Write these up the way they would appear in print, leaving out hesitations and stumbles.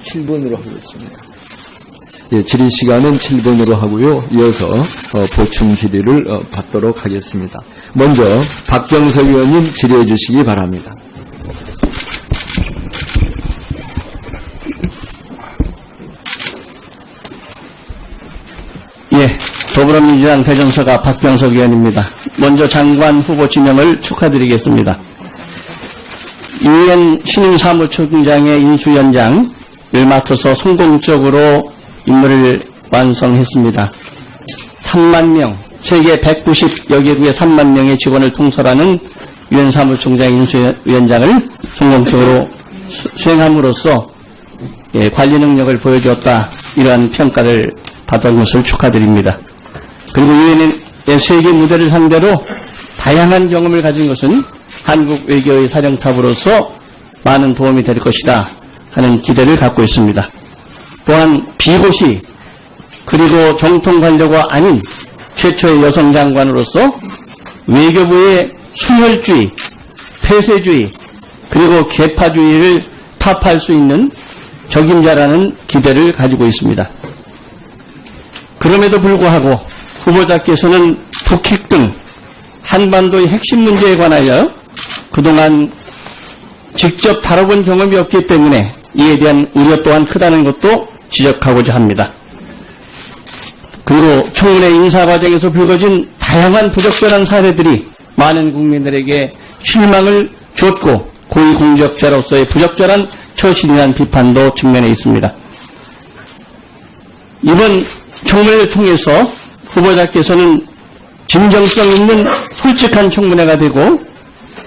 7번으로 하겠습니다. 예, 질의 시간은 7번으로 하고요. 이어서 보충 질의를 받도록 하겠습니다. 먼저 박병석 의원님 질의해 주시기 바랍니다. 예, 더불어민주당 대전서가 박병석 의원입니다. 먼저 장관 후보 지명을 축하드리겠습니다. 유엔 신임사무총장의 인수위원장을 맡아서 성공적으로 임무를 완성했습니다. 3만 명, 세계 190여 개국의 3만 명의 직원을 통솔하는 유엔 사무총장 인수위원장을 성공적으로 수행함으로써 관리 능력을 보여주었다. 이러한 평가를 받은 것을 축하드립니다. 그리고 유엔의 세계 무대를 상대로 다양한 경험을 가진 것은 한국 외교의 사령탑으로서 많은 도움이 될 것이다 하는 기대를 갖고 있습니다. 또한 비고시 그리고 정통 관료가 아닌 최초의 여성 장관으로서 외교부의 순혈주의, 폐쇄주의 그리고 계파주의를 타파할 수 있는 적임자라는 기대를 가지고 있습니다. 그럼에도 불구하고 후보자께서는 북핵 등 한반도의 핵심 문제에 관하여 그동안 직접 다뤄본 경험이 없기 때문에 이에 대한 우려 또한 크다는 것도 지적하고자 합니다. 그리고 청문회 인사 과정에서 불거진 다양한 부적절한 사례들이 많은 국민들에게 실망을 줬고 고위공직자로서의 부적절한 처신이라는 비판도 측면에 있습니다. 이번 청문회를 통해서 후보자께서는 진정성 있는 솔직한 청문회가 되고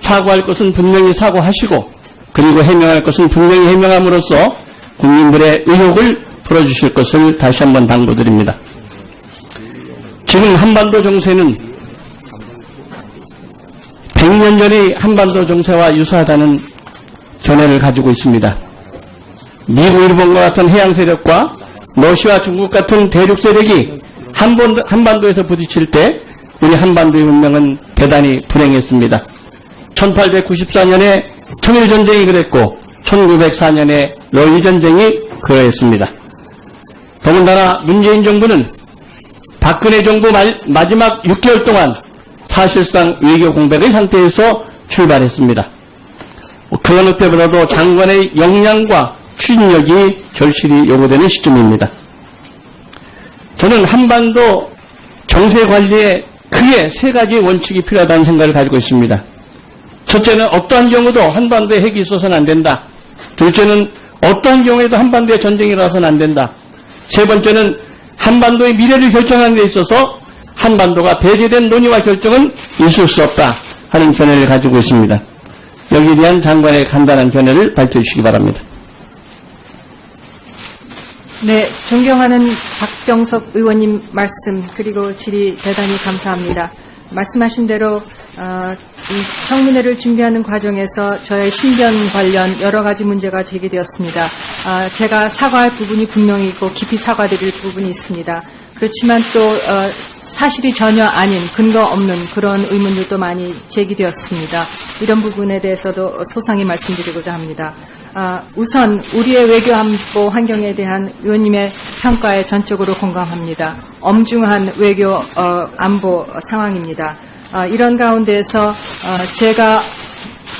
사과할 것은 분명히 사과하시고 그리고 해명할 것은 분명히 해명함으로써 국민들의 의혹을 풀어주실 것을 다시 한번 당부드립니다. 지금 한반도 정세는 100년 전의 한반도 정세와 유사하다는 견해를 가지고 있습니다. 미국, 일본과 같은 해양 세력과 러시아, 중국 같은 대륙 세력이 한반도에서 부딪힐 때 우리 한반도의 운명은 대단히 불행했습니다. 1894년에 통일전쟁이 그랬고 1904년에 러일전쟁이 그러했습니다. 더군다나 문재인 정부는 박근혜 정부 마지막 6개월 동안 사실상 외교 공백의 상태에서 출발했습니다. 그 어느 때보다도 장관의 역량과 추진력이 절실히 요구되는 시점입니다. 저는 한반도 정세 관리에 크게 세 가지 원칙이 필요하다는 생각을 가지고 있습니다. 첫째는 어떠한 경우도 한반도에 핵이 있어서는 안 된다. 둘째는 어떠한 경우에도 한반도에 전쟁이 일어나서는 안 된다. 세 번째는 한반도의 미래를 결정하는 데 있어서 한반도가 배제된 논의와 결정은 있을 수 없다 하는 견해를 가지고 있습니다. 여기에 대한 장관의 간단한 견해를 밝혀 주시기 바랍니다. 네, 존경하는 박병석 의원님 말씀 그리고 질의 대단히 감사합니다. 말씀하신 대로 이 청문회를 준비하는 과정에서 저의 신변 관련 여러 가지 문제가 제기되었습니다. 제가 사과할 부분이 분명히 있고 깊이 사과드릴 부분이 있습니다. 그렇지만 또 사실이 전혀 아닌 근거 없는 그런 의문들도 많이 제기되었습니다. 이런 부분에 대해서도 소상히 말씀드리고자 합니다. 우선 우리의 외교안보 환경에 대한 의원님의 평가에 전적으로 공감합니다. 엄중한 외교 안보 상황입니다. 이런 가운데에서 제가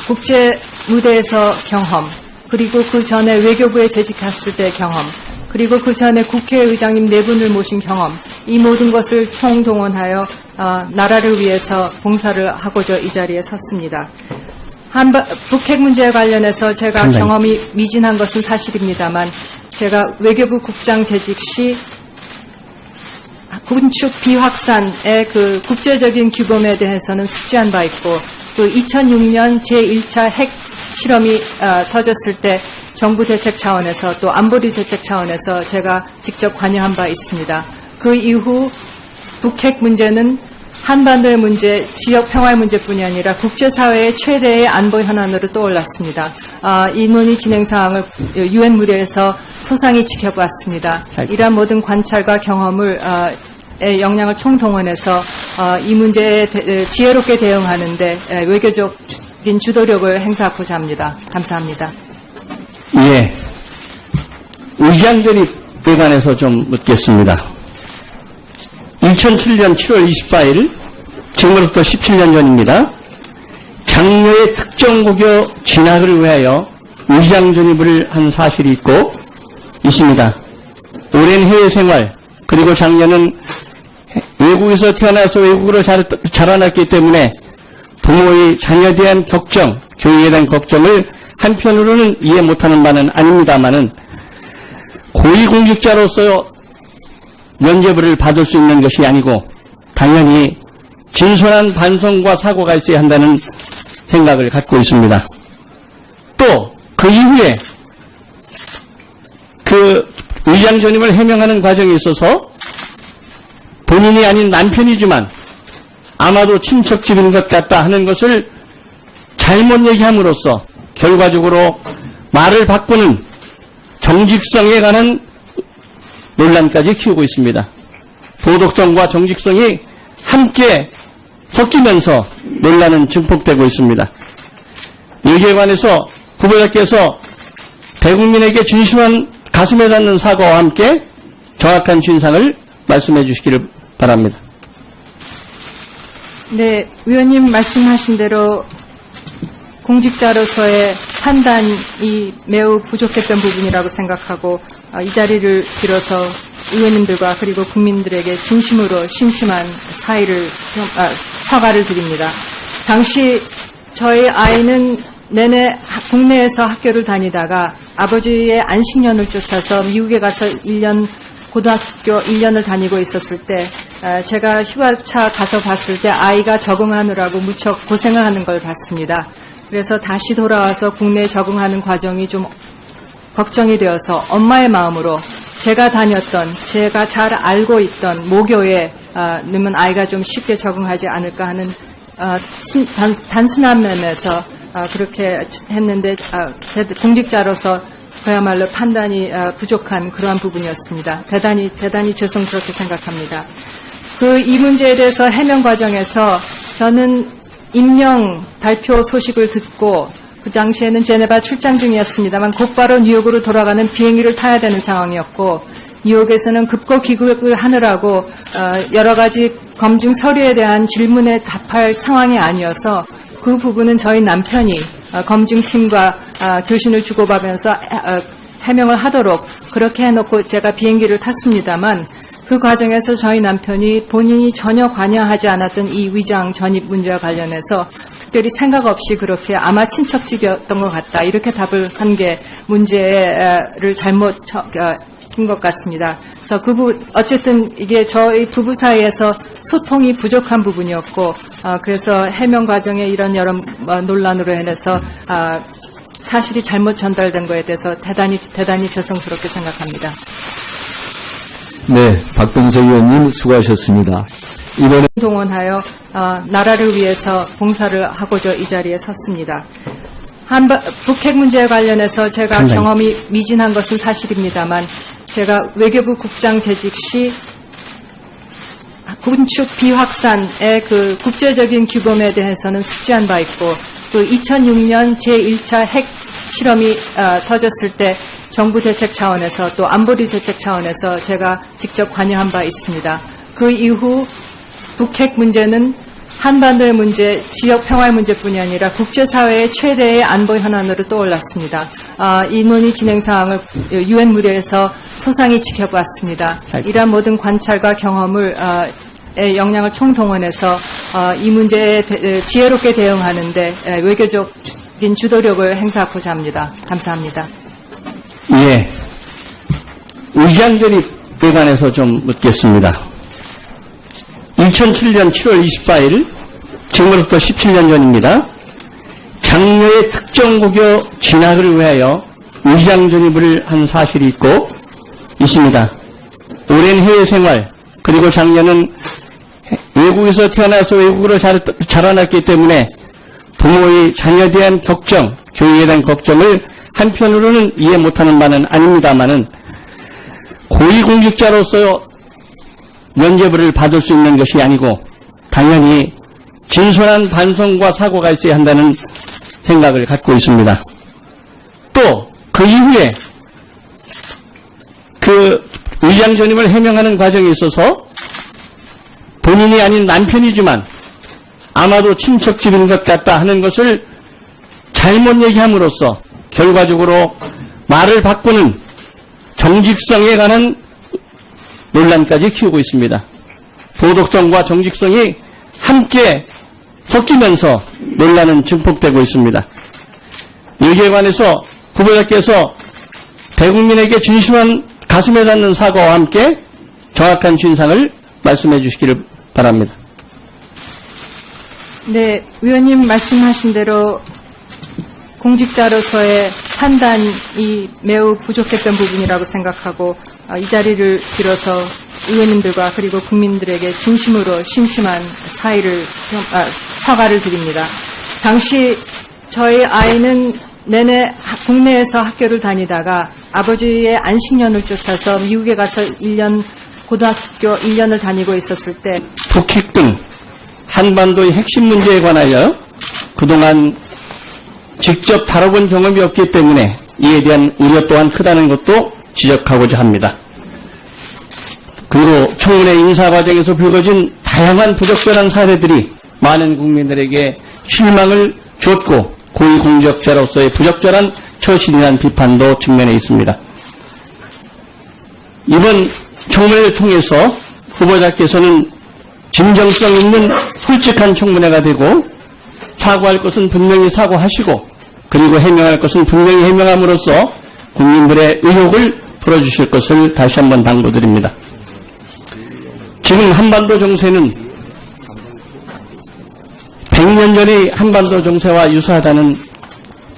국제 무대에서 경험, 그리고 그 전에 외교부에 재직했을 때 경험, 그리고 그 전에 국회의장님 4분을 모신 경험, 이 모든 것을 총동원하여 나라를 위해서 봉사를 하고자 이 자리에 섰습니다. 북핵 문제에 관련해서 제가 경험이 미진한 것은 사실입니다만 제가 외교부 국장 재직 시 군축 비확산의 그 국제적인 규범에 대해서는 숙지한 바 있고 또 2006년 제1차 핵 실험이 터졌을 때 정부 대책 차원에서 또 안보리 대책 차원에서 제가 직접 관여한 바 있습니다. 그 이후 북핵 문제는 한반도의 문제, 지역 평화의 문제뿐이 아니라 국제사회의 최대의 안보 현안으로 떠올랐습니다. 이 논의 진행 사항을 유엔 무대에서 소상히 지켜봤습니다. 이러한 모든 관찰과 경험을 역량을 총동원해서 이 문제에 지혜롭게 대응하는 데 외교적인 주도력을 행사하고자 합니다. 감사합니다. 예, 의장 전입에 관해서 좀 묻겠습니다. 2007년 7월 24일, 지금으로부터 17년 전입니다. 장녀의 특정고교 진학을 위하여 의장 전입을 한 사실이 있고 있습니다. 오랜 해외 생활, 그리고 장녀는 외국에서 태어나서 외국으로 자라났기 때문에 부모의 자녀에 대한 걱정, 교육에 대한 걱정을 한편으로는 이해 못하는 바는 아닙니다만은 고위공직자로서 면죄부를 받을 수 있는 것이 아니고 당연히 진솔한 반성과 사고가 있어야 한다는 생각을 갖고 있습니다. 또 그 이후에 그 의장 전입을 해명하는 과정에 있어서 본인이 아닌 남편이지만 아마도 친척집인 것 같다 하는 것을 잘못 얘기함으로써 결과적으로 말을 바꾸는 정직성에 관한 논란까지 키우고 있습니다. 도덕성과 정직성이 함께 섞이면서 논란은 증폭되고 있습니다. 여기에 관해서 후보자께서 대국민에게 진심한 가슴에 닿는 사과와 함께 정확한 진상을 말씀해 주시기를 바랍니다. 네, 위원님 말씀하신 대로 공직자로서의 판단이 매우 부족했던 부분이라고 생각하고 이 자리를 빌어서 의원님들과 그리고 국민들에게 진심으로 심심한 사과를 드립니다. 당시 저희 아이는 내내 국내에서 학교를 다니다가 아버지의 안식년을 쫓아서 미국에 가서 고등학교 1년을 다니고 있었을 때 제가 휴가차 가서 봤을 때 아이가 적응하느라고 무척 고생을 하는 걸 봤습니다. 그래서 다시 돌아와서 국내에 적응하는 과정이 좀 걱정이 되어서 엄마의 마음으로 제가 다녔던, 제가 잘 알고 있던 모교에 넣으면 아이가 좀 쉽게 적응하지 않을까 하는 단순한 면에서 그렇게 했는데 공직자로서 그야말로 판단이 부족한 그러한 부분이었습니다. 대단히 죄송스럽게 생각합니다. 이 문제에 대해서 해명 과정에서 저는 임명 발표 소식을 듣고 그 당시에는 제네바 출장 중이었습니다만 곧바로 뉴욕으로 돌아가는 비행기를 타야 되는 상황이었고 뉴욕에서는 급고 귀국을 하느라고 여러 가지 검증 서류에 대한 질문에 답할 상황이 아니어서 그 부분은 저희 남편이 검증팀과 교신을 주고받으면서 해명을 하도록 그렇게 해놓고 제가 비행기를 탔습니다만 그 과정에서 저희 남편이 본인이 전혀 관여하지 않았던 이 위장 전입 문제와 관련해서 특별히 생각 없이 그렇게 아마 친척집이었던 것 같다 이렇게 답을 한 게 문제를 잘못 낀 것 같습니다. 그래서 어쨌든 이게 저희 부부 사이에서 소통이 부족한 부분이었고 그래서 해명 과정에 이런 여러 논란으로 인해서 사실이 잘못 전달된 거에 대해서 대단히 죄송스럽게 생각합니다. 네, 박병석 의원님 수고하셨습니다. 이번에 동원하여 나라를 위해서 봉사를 하고자 이 자리에 섰습니다. 북핵 문제에 관련해서 제가 경험이 미진한 것은 사실입니다만 제가 외교부 국장 재직 시 군축 비확산의 그 국제적인 규범에 대해서는 숙지한 바 있고 또 2006년 제1차 핵 실험이 터졌을 때 정부 대책 차원에서 또 안보리 대책 차원에서 제가 직접 관여한 바 있습니다. 그 이후 북핵 문제는 한반도의 문제, 지역 평화의 문제뿐이 아니라 국제사회의 최대의 안보 현안으로 떠올랐습니다. 이 논의 진행 사항을 유엔 무대에서 소상히 지켜봤습니다. 이러한 모든 관찰과 경험을 역량을 총동원해서 이 문제에 지혜롭게 대응하는데 외교적인 주도력을 행사하고자 합니다. 감사합니다. 예, 의장 전입에 관해서 좀 묻겠습니다. 2007년 7월 24일, 지금으로부터 17년 전입니다. 장녀의 특정고교 진학을 위하여 의장 전입을 한 사실이 있고 있습니다. 오랜 해외 생활, 그리고 장녀는 외국에서 태어나서 외국으로 자라났기 때문에 부모의 자녀에 대한 걱정, 교육에 대한 걱정을 한편으로는 이해 못하는 바는 아닙니다만은 고위공직자로서 면죄부를 받을 수 있는 것이 아니고 당연히 진솔한 반성과 사고가 있어야 한다는 생각을 갖고 있습니다. 또 그 이후에 그 의장 전임을 해명하는 과정에 있어서 본인이 아닌 남편이지만 아마도 친척집인 것 같다 하는 것을 잘못 얘기함으로써 결과적으로 말을 바꾸는 정직성에 관한 논란까지 키우고 있습니다. 도덕성과 정직성이 함께 섞이면서 논란은 증폭되고 있습니다. 여기에 관해서 후보자께서 대국민에게 진심한 가슴에 닿는 사과와 함께 정확한 진상을 말씀해 주시기를 바랍니다. 네, 의원님 말씀하신 대로 공직자로서의 판단이 매우 부족했던 부분이라고 생각하고 이 자리를 빌어서 의원님들과 그리고 국민들에게 진심으로 심심한 사과를 드립니다. 당시 저희 아이는 내내 국내에서 학교를 다니다가 아버지의 안식년을 쫓아서 미국에 가서 고등학교 1년을 다니고 있었을 때 북핵 등 한반도의 핵심 문제에 관하여 그동안 직접 다뤄본 경험이 없기 때문에 이에 대한 우려 또한 크다는 것도 지적하고자 합니다. 그리고 청문회 인사 과정에서 불거진 다양한 부적절한 사례들이 많은 국민들에게 실망을 줬고 고위공직자로서의 부적절한 처신이라는 비판도 측면에 있습니다. 이번 청문회를 통해서 후보자께서는 진정성 있는 솔직한 청문회가 되고 사과할 것은 분명히 사과하시고 그리고 해명할 것은 분명히 해명함으로써 국민들의 의혹을 풀어주실 것을 다시 한번 당부드립니다. 지금 한반도 정세는 100년 전의 한반도 정세와 유사하다는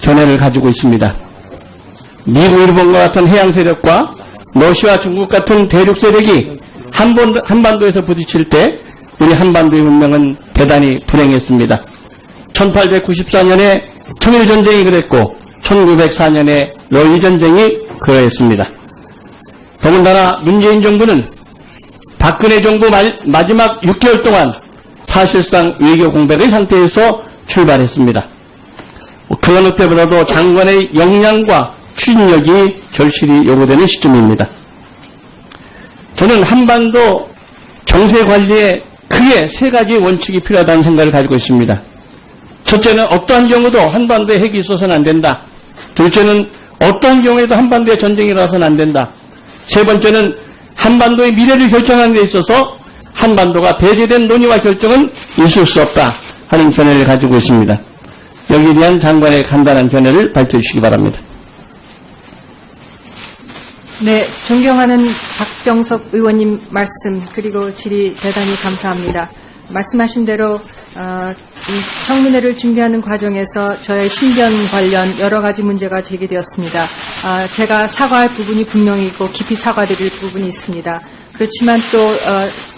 견해를 가지고 있습니다. 미국, 일본과 같은 해양 세력과 러시아, 중국 같은 대륙 세력이 한반도에서 부딪힐 때 우리 한반도의 운명은 대단히 불행했습니다. 1894년에 통일전쟁이 그랬고 1904년에 러일전쟁이 그러했습니다. 더군다나 문재인 정부는 박근혜 정부 마지막 6개월 동안 사실상 외교 공백의 상태에서 출발했습니다. 그 어느 때보다도 장관의 역량과 추진력이 절실히 요구되는 시점입니다. 저는 한반도 정세 관리에 크게 세 가지 원칙이 필요하다는 생각을 가지고 있습니다. 첫째는 어떠한 경우도 한반도에 핵이 있어서는 안 된다. 둘째는 어떠한 경우에도 한반도에 전쟁이 일어나서는 안 된다. 세 번째는 한반도의 미래를 결정하는 데 있어서 한반도가 배제된 논의와 결정은 있을 수 없다 하는 견해를 가지고 있습니다. 여기에 대한 장관의 간단한 견해를 발표해 주시기 바랍니다. 네, 존경하는 박병석 의원님 말씀 그리고 질의 대단히 감사합니다. 말씀하신 대로 이 청문회를 준비하는 과정에서 저의 신변 관련 여러 가지 문제가 제기되었습니다. 제가 사과할 부분이 분명히 있고 깊이 사과드릴 부분이 있습니다. 그렇지만 또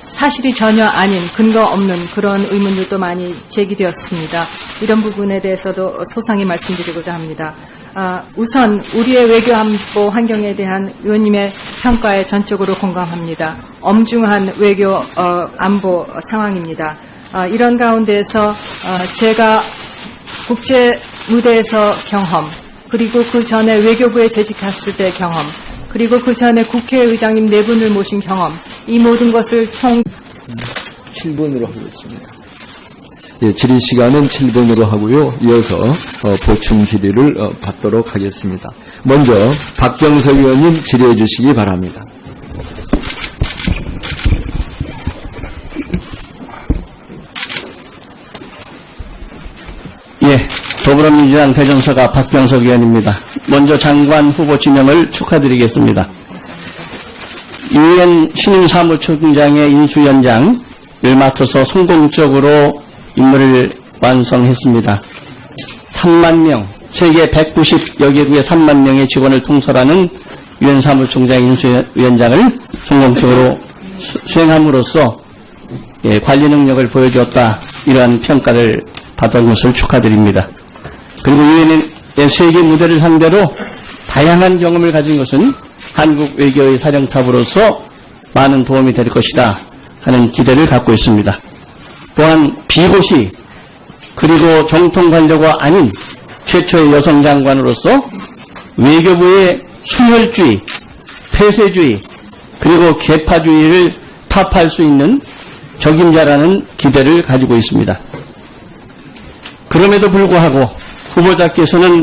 사실이 전혀 아닌 근거 없는 그런 의문들도 많이 제기되었습니다. 이런 부분에 대해서도 소상히 말씀드리고자 합니다. 우선 우리의 외교안보 환경에 대한 의원님의 평가에 전적으로 공감합니다. 엄중한 외교 안보 상황입니다. 이런 가운데에서 제가 국제 무대에서 경험, 그리고 그 전에 외교부에 재직했을 때 경험, 그리고 그 전에 국회의장님 4분을 모신 경험, 이 모든 것을 7분으로 하겠습니다. 예, 질의 시간은 7분으로 하고요. 이어서 보충 질의를 받도록 하겠습니다. 먼저 박병석 의원님 질의해 주시기 바랍니다. 예, 더불어민주당 대전서가 박병석 의원입니다. 먼저 장관 후보 지명을 축하드리겠습니다. 유엔 신임사무총장의 인수위원장을 맡아서 성공적으로 임무를 완성했습니다. 3만 명, 세계 190여 개국의 3만 명의 직원을 통솔하는 유엔 사무총장 인수위원장을 성공적으로 수행함으로써 관리 능력을 보여주었다. 이러한 평가를 받은 것을 축하드립니다. 그리고 유엔의 세계 무대를 상대로 다양한 경험을 가진 것은 한국 외교의 사령탑으로서 많은 도움이 될 것이다 하는 기대를 갖고 있습니다. 또한 비고시 그리고 정통 관료가 아닌 최초의 여성 장관으로서 외교부의 순혈주의, 폐쇄주의 그리고 계파주의를 타파할 수 있는 적임자라는 기대를 가지고 있습니다. 그럼에도 불구하고 후보자께서는